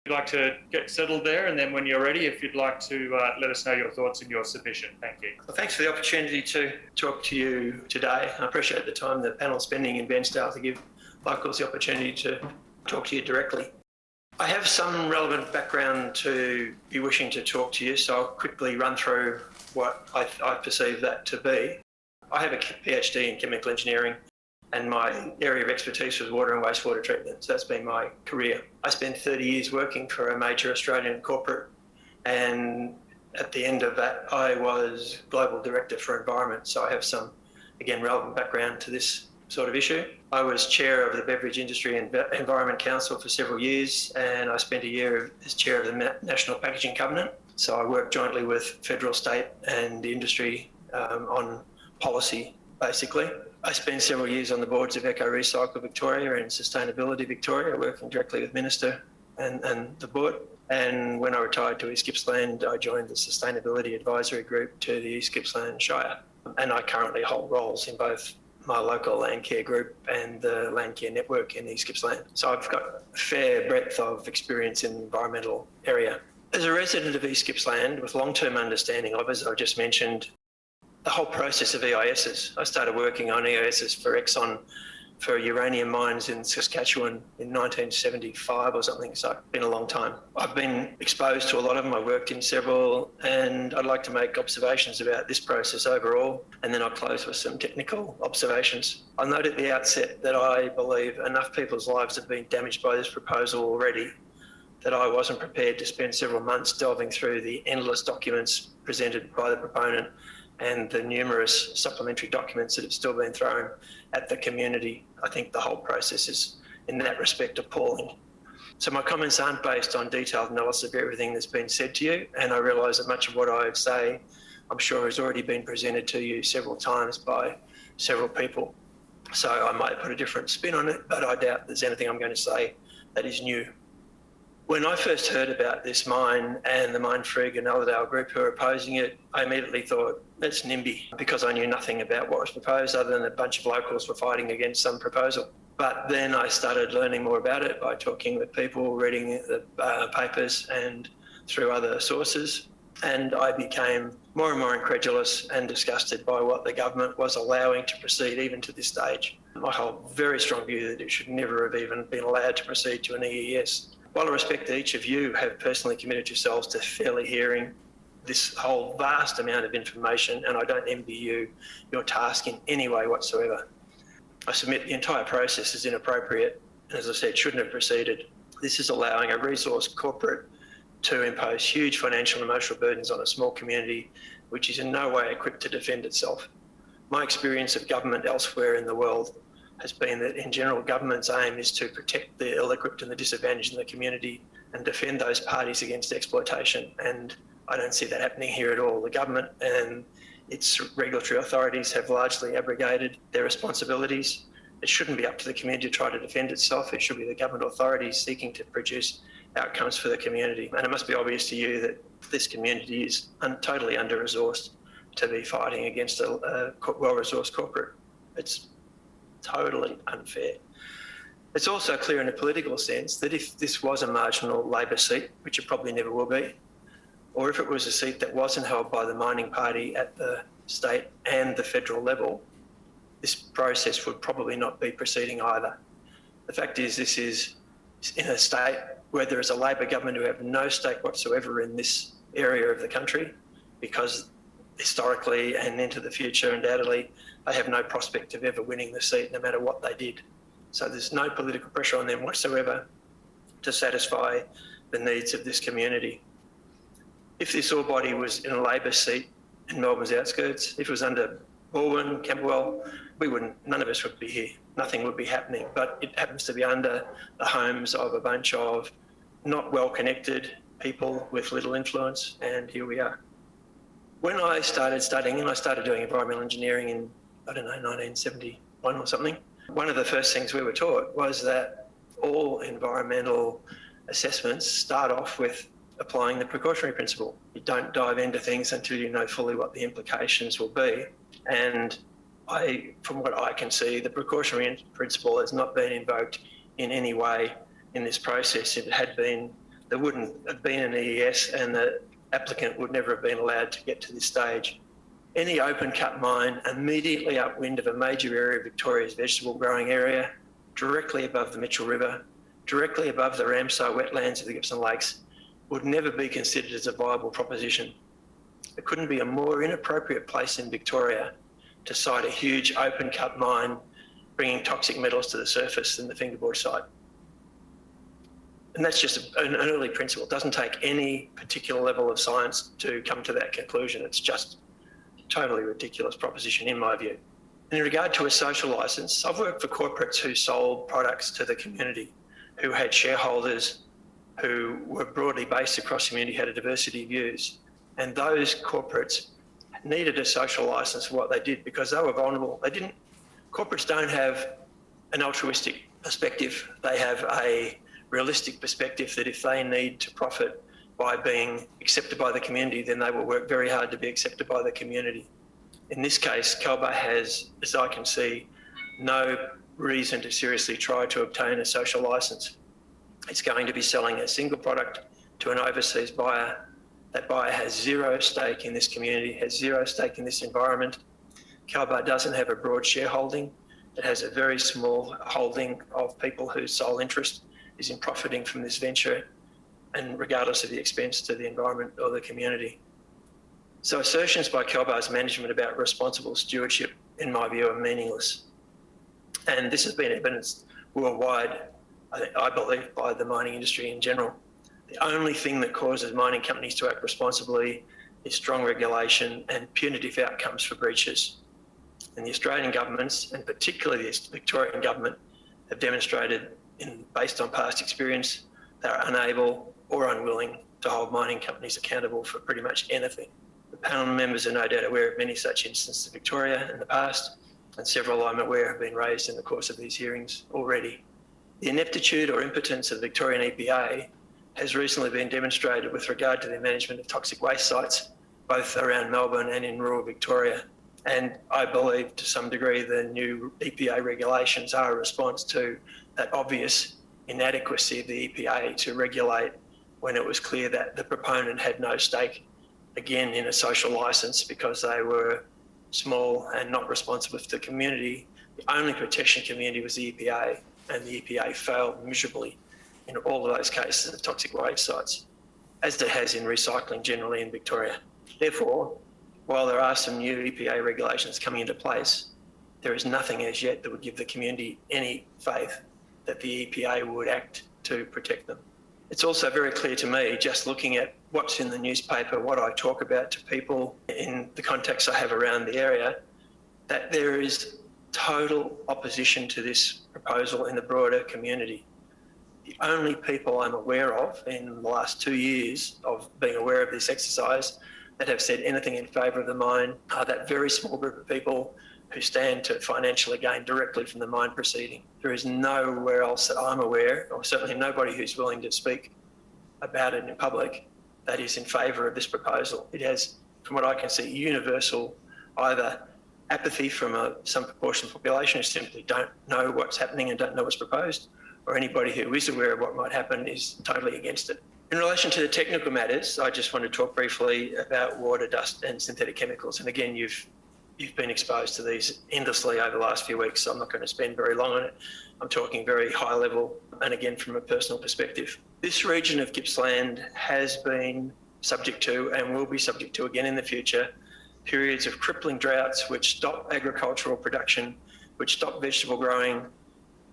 You'd like to get settled there, and then when you're ready, if you'd like to let us know your thoughts in your submission. Thank you. Well, thanks for the opportunity to talk to you today. I appreciate the time the panel spending in Bairnsdale to give locals the opportunity to talk to you directly. I have some relevant background to be wishing to talk to you, so I'll quickly run through what I perceive that to be. I have a PhD in chemical engineering, and my area of expertise was water and wastewater treatment. So that's been my career. I spent 30 years working for a major Australian corporate, and at the end of that, I was Global Director for Environment. So I have some, again, relevant background to this sort of issue. I was chair of the Beverage Industry and Environment Council for several years, and I spent a year as chair of the National Packaging Covenant. So I worked jointly with federal, state and the industry on policy, basically. I spent several years on the boards of Eco Recycle Victoria and Sustainability Victoria, working directly with Minister and the board. And when I retired to East Gippsland, I joined the Sustainability Advisory Group to the East Gippsland Shire. And I currently hold roles in both my local land care group and the land care network in East Gippsland. So I've got a fair breadth of experience in the environmental area. As a resident of East Gippsland, with long-term understanding of, as I just mentioned, the whole process of EISs. I started working on EISs for Exxon for uranium mines in Saskatchewan in 1975 or something, so it's been a long time. I've been exposed to a lot of them. I worked in several, and I'd like to make observations about this process overall, and then I'll close with some technical observations. I'll note at the outset that I believe enough people's lives have been damaged by this proposal already that I wasn't prepared to spend several months delving through the endless documents presented by the proponent and the numerous supplementary documents that have still been thrown at the community. I think the whole process is, in that respect, appalling. So my comments aren't based on detailed analysis of everything that's been said to you, and I realise that much of what I say, I'm sure, has already been presented to you several times by several people. So I might put a different spin on it, but I doubt there's anything I'm going to say that is new. When I first heard about this mine and the Mine Frig and Ulladulla group who are opposing it, I immediately thought, that's NIMBY, because I knew nothing about what was proposed other than a bunch of locals were fighting against some proposal. But then I started learning more about it by talking with people, reading the papers and through other sources. And I became more and more incredulous and disgusted by what the government was allowing to proceed even to this stage. I hold very strong view that it should never have even been allowed to proceed to an EES. While I respect that each of you have personally committed yourselves to fairly hearing this whole vast amount of information, and I don't envy you your task in any way whatsoever, I submit the entire process is inappropriate, and as I said, shouldn't have proceeded. This is allowing a resource corporate to impose huge financial and emotional burdens on a small community which is in no way equipped to defend itself. My experience of government elsewhere in the world has been that in general, government's aim is to protect the ill-equipped and the disadvantaged in the community and defend those parties against exploitation. And I don't see that happening here at all. The government and its regulatory authorities have largely abrogated their responsibilities. It shouldn't be up to the community to try to defend itself. It should be the government authorities seeking to produce outcomes for the community. And it must be obvious to you that this community is totally under-resourced to be fighting against a well-resourced corporate. It's totally unfair. It's also clear in a political sense that if this was a marginal Labor seat, which it probably never will be, or if it was a seat that wasn't held by the mining party at the state and the federal level, this process would probably not be proceeding either. The fact is, this is in a state where there is a Labor government who have no stake whatsoever in this area of the country, because historically and into the future, undoubtedly, they have no prospect of ever winning the seat no matter what they did. So there's no political pressure on them whatsoever to satisfy the needs of this community. If this ore body was in a Labor seat in Melbourne's outskirts, if it was under Balwyn, Camberwell, none of us would be here. Nothing would be happening, but it happens to be under the homes of a bunch of not well-connected people with little influence, and here we are. When I started studying, and I started doing environmental engineering in, 1971 or something, one of the first things we were taught was that all environmental assessments start off with applying the precautionary principle. You don't dive into things until you know fully what the implications will be. And from what I can see, the precautionary principle has not been invoked in any way in this process. If it had been, there wouldn't have been an EES and the applicant would never have been allowed to get to this stage. Any open cut mine immediately upwind of a major area of Victoria's vegetable growing area, directly above the Mitchell River, directly above the Ramsar wetlands of the Gippsland Lakes, would never be considered as a viable proposition. There couldn't be a more inappropriate place in Victoria to site a huge open cut mine bringing toxic metals to the surface than the Fingerboard site. And that's just an early principle. It doesn't take any particular level of science to come to that conclusion. It's just a totally ridiculous proposition in my view. In regard to a social licence, I've worked for corporates who sold products to the community, who had shareholders who were broadly based across the community, had a diversity of views. And those corporates needed a social licence for what they did because they were vulnerable. Corporates don't have an altruistic perspective. They have a realistic perspective that if they need to profit by being accepted by the community, then they will work very hard to be accepted by the community. In this case, Kelba has, as I can see, no reason to seriously try to obtain a social licence. It's going to be selling a single product to an overseas buyer. That buyer has zero stake in this community, has zero stake in this environment. Kelba doesn't have a broad shareholding. It has a very small holding of people whose sole interest is in profiting from this venture, and regardless of the expense to the environment or the community. So assertions by Kelba's management about responsible stewardship, in my view, are meaningless. And this has been evidenced worldwide, I believe, by the mining industry in general. The only thing that causes mining companies to act responsibly is strong regulation and punitive outcomes for breaches. And the Australian governments, and particularly the Victorian government, have demonstrated, based on past experience, they're unable or unwilling to hold mining companies accountable for pretty much anything. The panel members are no doubt aware of many such instances in Victoria in the past, and several I'm aware have been raised in the course of these hearings already. The ineptitude or impotence of the Victorian EPA has recently been demonstrated with regard to the management of toxic waste sites, both around Melbourne and in rural Victoria. And I believe to some degree the new EPA regulations are a response to that obvious inadequacy of the EPA to regulate when it was clear that the proponent had no stake, again, in a social licence because they were small and not responsible to the community. The only protection community was the EPA, and the EPA failed miserably in all of those cases of toxic waste sites, as it has in recycling generally in Victoria. Therefore, while there are some new EPA regulations coming into place, there is nothing as yet that would give the community any faith that the EPA would act to protect them. It's also very clear to me, just looking at what's in the newspaper, what I talk about to people in the contacts I have around the area, that there is total opposition to this proposal in the broader community. The only people I'm aware of in the last 2 years of being aware of this exercise that have said anything in favour of the mine are that very small group of people who stand to financially gain directly from the mine proceeding. There is nowhere else that I'm aware, or certainly nobody who's willing to speak about it in public, that is in favour of this proposal. It has, from what I can see, universal either apathy from some proportion of the population who simply don't know what's happening and don't know what's proposed, or anybody who is aware of what might happen is totally against it. In relation to the technical matters, I just want to talk briefly about water, dust and synthetic chemicals. And again, you've been exposed to these endlessly over the last few weeks, so I'm not going to spend very long on it. I'm talking very high level and again from a personal perspective. This region of Gippsland has been subject to and will be subject to again in the future periods of crippling droughts which stop agricultural production, which stop vegetable growing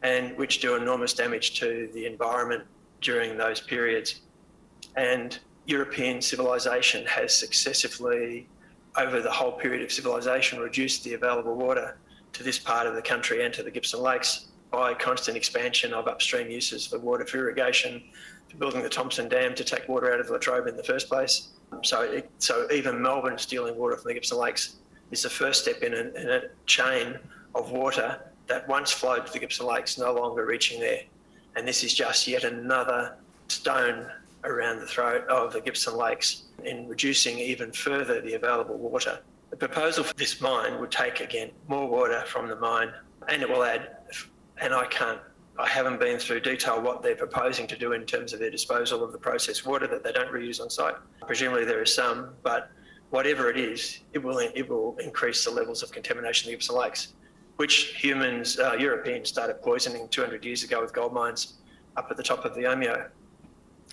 and which do enormous damage to the environment during those periods. And European civilization has successively, over the whole period of civilization, reduced the available water to this part of the country and to the Gippsland Lakes by constant expansion of upstream uses for water for irrigation, to building the Thompson Dam to take water out of Latrobe in the first place. So even Melbourne stealing water from the Gippsland Lakes is the first step in a chain of water that once flowed to the Gippsland Lakes, no longer reaching there. And this is just yet another stone around the throat of the Gippsland Lakes in reducing even further the available water. The proposal for this mine would take, again, more water from the mine, and it will add, and I can't I haven't been through detail what they're proposing to do in terms of their disposal of the processed water that they don't reuse on site. Presumably there is some, but whatever it is, it will increase the levels of contamination in the Gippsland Lakes, which humans, Europeans, started poisoning 200 years ago with gold mines up at the top of the Omeo.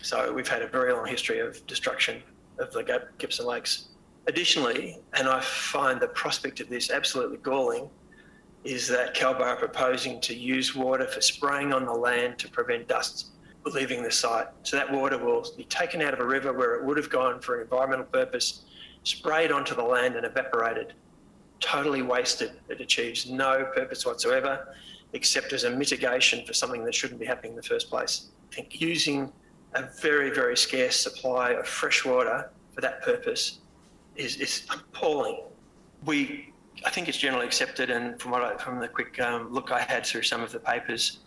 So we've had a very long history of destruction of the Gippsland Lakes. Additionally, and I find the prospect of this absolutely galling, is that Calbar are proposing to use water for spraying on the land to prevent dust leaving the site. So that water will be taken out of a river where it would have gone for an environmental purpose, sprayed onto the land and evaporated. Totally wasted. It achieves no purpose whatsoever, except as a mitigation for something that shouldn't be happening in the first place. I think using a very, very scarce supply of fresh water for that purpose is appalling. I think it's generally accepted, and from the quick look I had through some of the papers,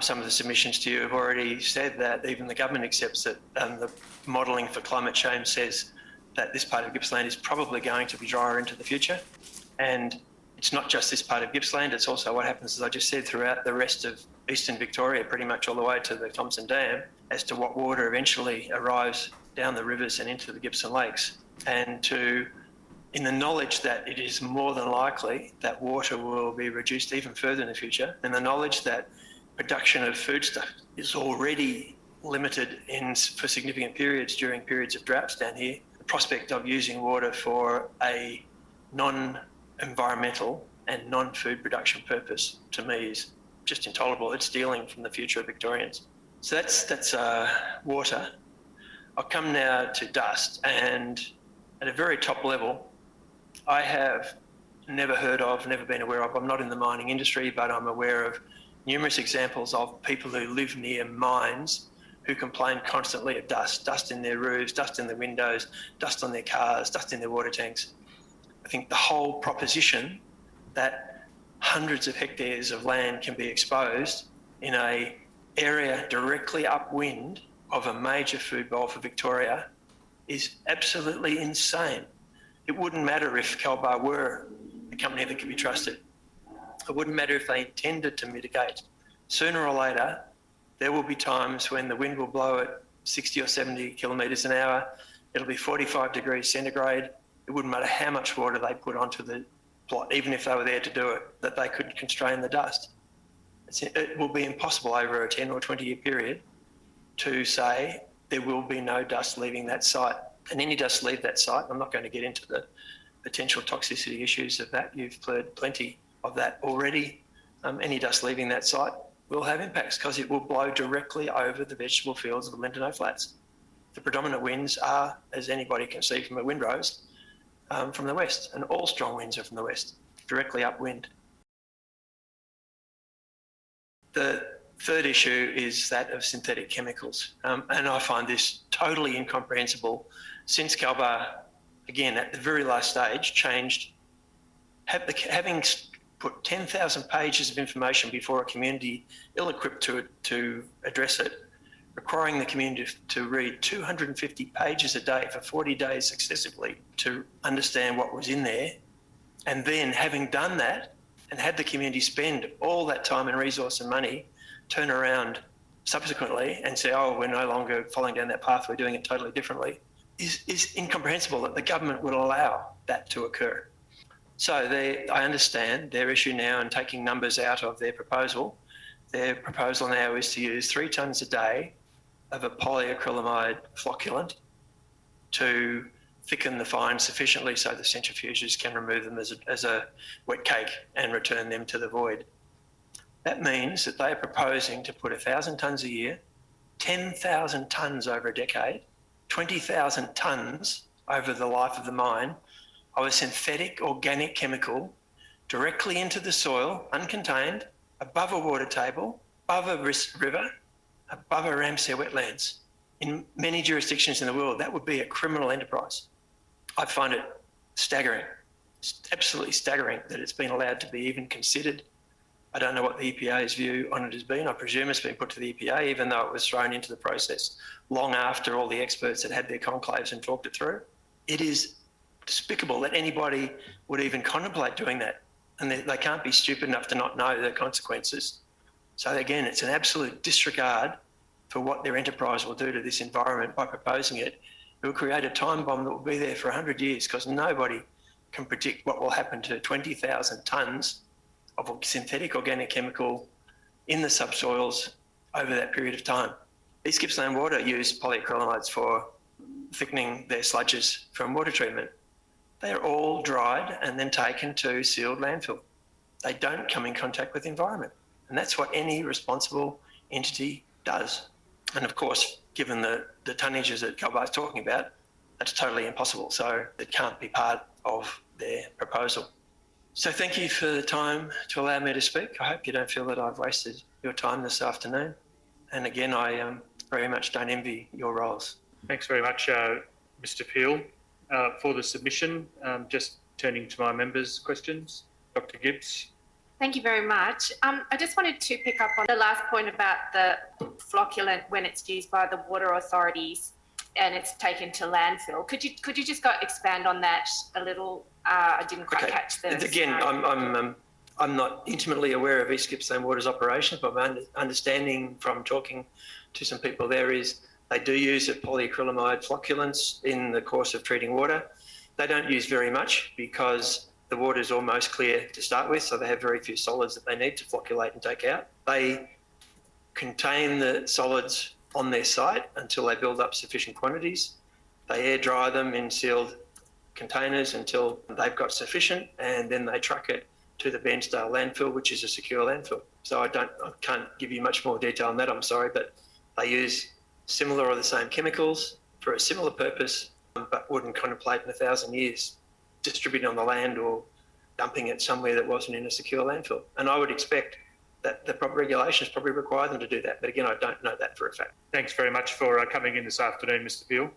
some of the submissions to you have already said that even the government accepts that the modelling for climate change says that this part of Gippsland is probably going to be drier into the future. And it's not just this part of Gippsland, it's also what happens, as I just said, throughout the rest of eastern Victoria, pretty much all the way to the Thomson Dam, as to what water eventually arrives down the rivers and into the Gippsland Lakes. And in the knowledge that it is more than likely that water will be reduced even further in the future, and the knowledge that production of foodstuff is already limited for significant periods during periods of droughts down here, the prospect of using water for a non-environmental and non-food production purpose, to me, is just intolerable. It's stealing from the future of Victorians. So that's water. I'll come now to dust, and at a very top level, I have never heard of, never been aware of, I'm not in the mining industry, but I'm aware of numerous examples of people who live near mines who complain constantly of dust in their roofs, dust in their windows, dust on their cars, dust in their water tanks. I think the whole proposition that hundreds of hectares of land can be exposed in an area directly upwind of a major food bowl for Victoria is absolutely insane. It wouldn't matter if Calbar were a company that could be trusted. It wouldn't matter if they intended to mitigate. Sooner or later, there will be times when the wind will blow at 60 or 70 kilometres an hour. It'll be 45 degrees centigrade. It wouldn't matter how much water they put onto the plot, even if they were there to do it, that they could constrain the dust. It will be impossible over a 10 or 20 year period to say there will be no dust leaving that site. And any dust leave that site, I'm not going to get into the potential toxicity issues of that. You've heard plenty of that already. Any dust leaving that site will have impacts because it will blow directly over the vegetable fields of the Lindeno Flats. The predominant winds are, as anybody can see from a windrose, from the west, and all strong winds are from the west, directly upwind. The third issue is that of synthetic chemicals, and I find this totally incomprehensible. Since Calbar, again, at the very last stage, changed, having put 10,000 pages of information before a community ill-equipped to address it, requiring the community to read 250 pages a day for 40 days successively to understand what was in there, and then having done that and had the community spend all that time and resource and money, turn around subsequently and say, oh, we're no longer following down that path, we're doing it totally differently, is incomprehensible that the government would allow that to occur. So I understand their issue now in taking numbers out of their proposal. Their proposal now is to use 3 tonnes a day of a polyacrylamide flocculant to thicken the fines sufficiently so the centrifuges can remove them as a wet cake and return them to the void. That means that they are proposing to put 1,000 tonnes a year, 10,000 tonnes over a decade, 20,000 tonnes over the life of the mine of a synthetic organic chemical directly into the soil, uncontained, above a water table, above a river, above a Ramsar wetlands. In many jurisdictions in the world, that would be a criminal enterprise. I find it staggering. It's absolutely staggering that it's been allowed to be even considered. I don't know what the EPA's view on it has been. I presume it's been put to the EPA, even though it was thrown into the process long after all the experts had their conclaves and talked it through. It is despicable that anybody would even contemplate doing that. And they can't be stupid enough to not know the consequences So again, it's an absolute disregard for what their enterprise will do to this environment by proposing it. It will create a time bomb that will be there for 100 years because nobody can predict what will happen to 20,000 tonnes of synthetic organic chemical in the subsoils over that period of time. East Gippsland Water use polyacrylamides for thickening their sludges from water treatment. They're all dried and then taken to sealed landfill. They don't come in contact with the environment. And that's what any responsible entity does. And of course, given the tonnages that Calbar's talking about, that's totally impossible. So it can't be part of their proposal. So thank you for the time to allow me to speak. I hope you don't feel that I've wasted your time this afternoon. And again, I very much don't envy your roles. Thanks very much, Mr. Peel, for the submission. Just turning to my members' questions. Dr. Gibbs. Thank you very much. I just wanted to pick up on the last point about the flocculant when it's used by the water authorities and it's taken to landfill. Could you just expand on that a little? I didn't quite catch the. Again, I'm not intimately aware of East Gippsland Water's operations, but my understanding from talking to some people there is they do use a polyacrylamide flocculants in the course of treating water. They don't use very much because the water is almost clear to start with, so they have very few solids that they need to flocculate and take out. They contain the solids on their site until they build up sufficient quantities. They air dry them in sealed containers until they've got sufficient, and then they truck it to the Bairnsdale landfill, which is a secure landfill. So I can't give you much more detail on that, I'm sorry, but they use similar or the same chemicals for a similar purpose, but wouldn't contemplate in 1,000 years distributing on the land or dumping it somewhere that wasn't in a secure landfill. And I would expect that the proper regulations probably require them to do that. But again, I don't know that for a fact. Thanks very much for coming in this afternoon, Mr. Peel.